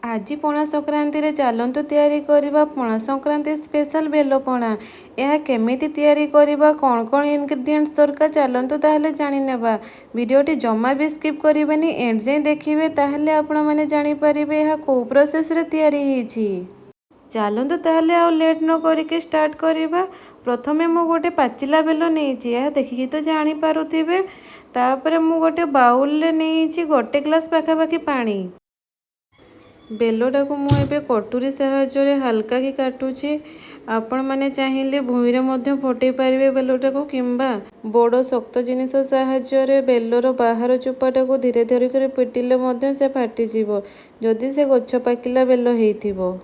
आज पणा संक्रांति रे चलतु तैयारी करबा पणा संक्रांति स्पेशल बेल पणा। यह केमिति तैयारी करबा कौन कौन इंग्रेडिएंट्स दरकार चलतु ताहले जानि नेबा। वीडियोटी जमा भी स्किप करिवेनी एंड जाए देखिबे ताहले आपण माने जानि परिबे यह को प्रोसेस रे तैयारी हेछि। चलतु ताहले आ लेट न करिके स्टार्ट करबा। प्रथमे मु गोटे पाचिला बेल नेछि यह देखिकी तो जानि पारुथिबे। तापरे मु गोटे बाउल ले नेछि गोटे ग्लास पाखापाखि पानी। बेलटा को मु एबे कटुरी साहाय्य हल्का की काटुची। आपण माने चाहिए भूईरे मध्य फटई पारिबे बेलटा को किंबा बड़ शक्त जिनिस साहाय्य बेलर बाहर चोपाटा को धीरे धीरे कर पिटिले मध्य से फाटी जीवो जदि से गछ पाकिला बेल हेइथिबो।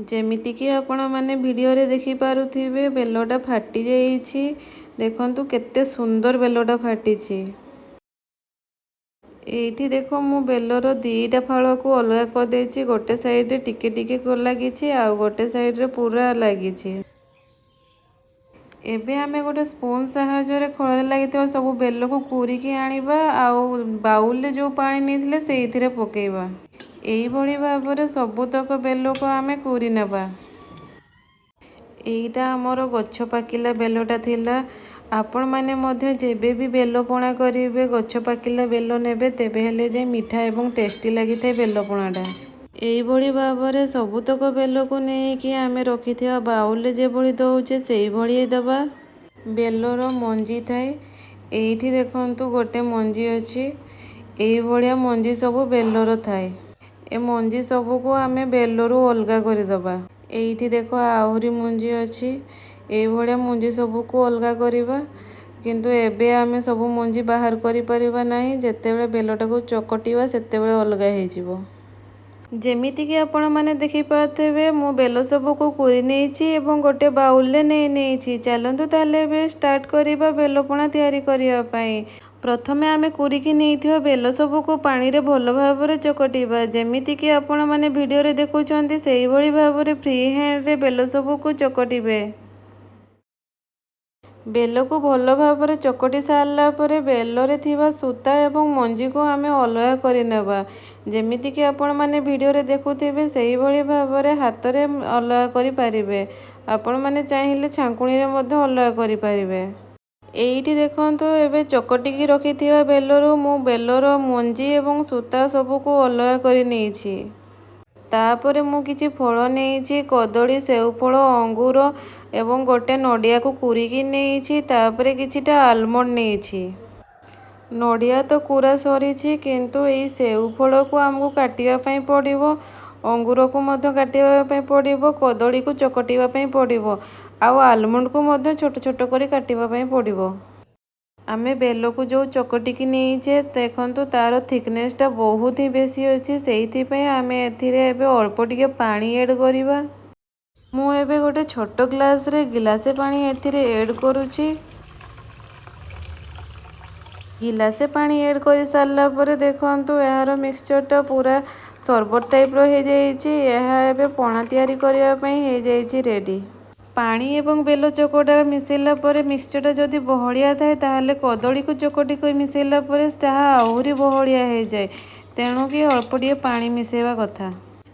जेमिति कि आपण माने वीडियो रे देखि पारुथिबे बेलटा फाटी जाईछि। देखंतु केते सुंदर बेलटा फाटीछि। एठी देखो मु बेलर दीटा फाड़ को अलग कर देछि। गोटे साइड रे टिके टिके को लागिछि आ गोटे साइड रे पूरा लागिछि। एबे आमे गोटे स्पून साहाय्य रे खळे लागितो सब बेल को कुरी की आनिबा आ बाउल रे जो पानी नेथिले सेइथिरे पकेइबा। एई भଳି भाबरे सबुतक बेल को आमे कुरी नेबा। एइटा हमर गछ पाकिला बेलटा थिला। आपण माने मध्य जेबे भी बेल पणा करिवे गछ पाकिला बेल नेबे तेबे हेले जे मीठा एवं टेस्टी लागिथे बेल पणाटा। एई भଳି भाबरे सबुतक बेल को नेकी आमे रखिथिया बाउल रे जे भଳି दउचे सेई भଳି दबा। बेलर मंजी थाए एइठी देखंतु गोटे मंजी अछि। एई भଳିया मंजी सब बेलर थाए। ए मंजी सब को आमे बेलरू अलगा करि दबा। एइठी देखो आहुरी मंजी अछि। एई भଳିया मंजी सब को अलगा करिबा। किंतु एबे आमे सब मंजी बाहर करि परिबा नाही। जेतेबेले बेलटा को चकटिबा सेतेबेले अलगा हे जिवो। जेमिति कि आपण माने देखि पाथेबे मु बेल सब को कुरी नेछि एवं गोटे बाउल ले नेछि। चलंतु ताले बे स्टार्ट करिबा बेल पणा तैयारी करिया पई। प्रथमे आमे कुरिकी नेइथिबा बेल सब को पानी रे भल भाबरे चकटिबा। जेमिति कि आपण माने वीडियो रे देखुचंती सेही भଳି भाबरे फ्री हैंड रे बेल सब को चकटिबे। बेल को भल भाबरे चकटी सारला परे बेल रे थिबा सूता एवं मंजी को आमे अलगा करि नेबा। जेमिति कि आपण माने वीडियो रे देखुथिबे सेही भଳି भाबरे हाथ रे अलगा करि पारिबे। आपण माने चाहिए छांकुणी रे मध्य अलगा करि पारिबे। एइठी देखंतु एबे चकटी की रखिथिबा बेलरू मु बेलर मंजी एवं सूता सब को अलगा करि नेछि। तापरे मु किछि फल नेछि कदली सेउफल अंगूर एवं गोटे नडिया को कुरिकी नेछि। तापरे किछिटा आलमंड नेछि। नडिया तो कुरा सरीछि किंतु एई सेउफल को हमकु काटिबा पई पड़िबो। अंगूर को मध्य काटिबा पई पड़िबो। कदली को चकटिबा पई पड़िबो। आ आलमंड को मध्य छोट छोट करी काटिबा पई पड़िबो। आमे बेल को जो चकटी की नेइछे देखंतु तार थिकनेस टा बहुत ही बेसी अछि। सेइथि पई आमे एथिरे एबे अल्प टिके पानी ऐड करिबा। मु एबे गोटे छोट ग्लास रे गिलासे पानी एथिरे ऐड करूछि। गिलासे पानी ऐड करि सारला परे देखंतु एहार मिक्सचर टा पूरा सरबत टाइप रो हे जाइछि। एहा एबे पणा तैयारी करिया पई हे जाइछि रेडी। पानी एवं बेल चकटा मिसेला परे मिक्सचर टा जदि बहलिया थाए ताहले कदली को चकटी को मिसेला परे ताहा आहुरी बहलिया हे जाए। तेणु कि अल्प टिके पानी मिसेवा कथा।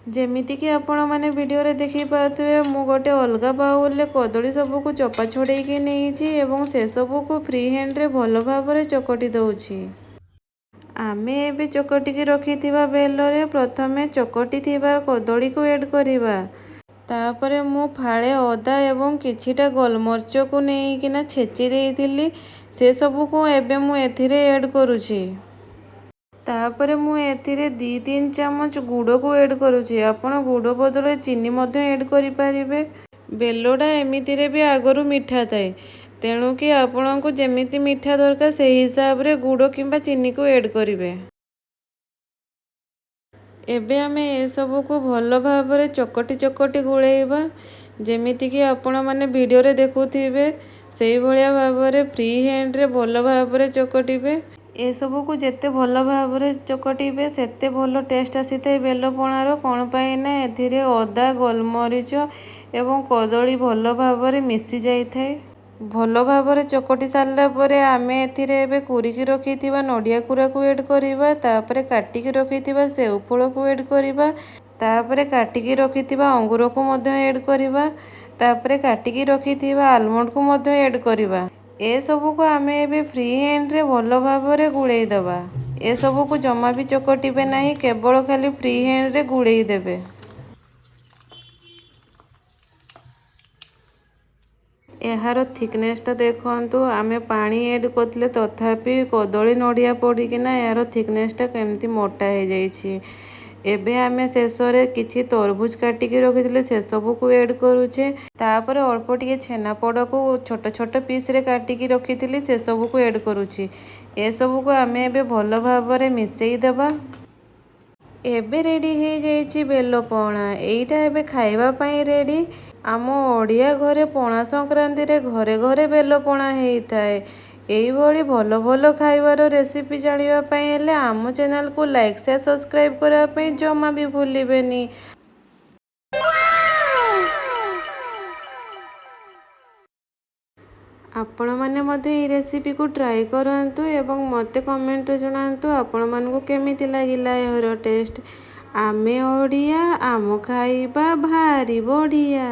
जेमिति कि आपण माने वीडियो रे देखि पाथुए मु गोटे अलगा बाउल ले कदली सब को चपा छोड़े के नेइछि एवं से सब को फ्री हैंड रे भल भाबरे चकटी दउछि। आमे एबे चकटी की रखिथिबा बेल रे प्रथमे चकटी थिबा कदली को ऐड करिबा। तापरे मु फाळे अदा एवं किछिटा गोलमर्च को नेइकिना छेची देइथिली से सब को एबे मु एथिरे ऐड करूछि। तापरे मु एथिरे 2-3 चमच गुड़ को ऐड करूछि। आपण गुड़ बदले चीनी मध्य ऐड करि पारिबे। बेलडा एमितिरे भी आगरु मीठा थाए। तेणु कि आपण को जेमिति मीठा दरकार सेही हिसाब रे गुड़ किंबा चीनी को ऐड करिवे। एबे आमे ए सब को भल भाबरे चकटी चकटी गुळेइबा। जेमिति कि आपण माने वीडियो रे देखुथिबे सेही भलिया भाबरे फ्री हैंड रे भल भाबरे चकटिबे। ए सब को जेते भल भाबरे चकटिबे सेते भल टेस्ट आसीथे बेल पणार। कोन पई ना एथिरे अदा गोलमरीच एवं कदली भल भाबरे मिसी जाइथाए। भल भाबरे चकटी सारला परे आमे एथिरे एबे कुरिकी रखिथिबा नडिया कुरा को ऐड करिबा। तापरे काटिकी रखिथिबा सेउफल को ऐड करिबा। तापरे काटिकी रखिथिबा अंगूर को मध्य ऐड करिबा। तापरे काटिकी रखिथिबा आलमंड को मध्य ऐड करिबा। ए सबु को आमे एबे फ्री हैंड रे भलो भाबरे गुळेई दबा। ए सबु को जमा भी चकटिबे नाही, केवल खाली फ्री हैंड रे गुळेई देबे। एहार थिकनेसटा देखंतु, आमे पानी ऐड करथिले तथापि कदली नडिया पड़िकिना एहार थिकनेसटा केमती मोटा हो जाइछि। एबे आमे शेषरे किछि तरबुज काटिकी रखिथिले से सबु को ऐड करूचे। तापर अल्प टिके छेना पोड़ को छोट छोट पीस रे काटिकी रखिथिले से सबु को ऐड करूची। ए सबु को आमे एबे भलो भाबरे मिसेई देबा। एबे रेडी हो जाइछि बेल पणा। एइटा एबे खाइबा पई रेडी। आम ओडिया घरे पणा संक्रांति रे घरे घरे बेल पणा हेइथाए। एई भली भलो भलो खाइबार रेसिपी जानिबा पई हेले आम चैनल को लाइक शेयर सब्सक्राइब करबा पई जमा भी भूलिबेनी। आपण माने मध्य ए रेसिपी को ट्राई करंतु एवं मते कमेंट रे जणांतु आपण मानकु केमिति लागिला एहर टेस्ट। आमे ओडिया, आम खाइबा भारी बढ़िया।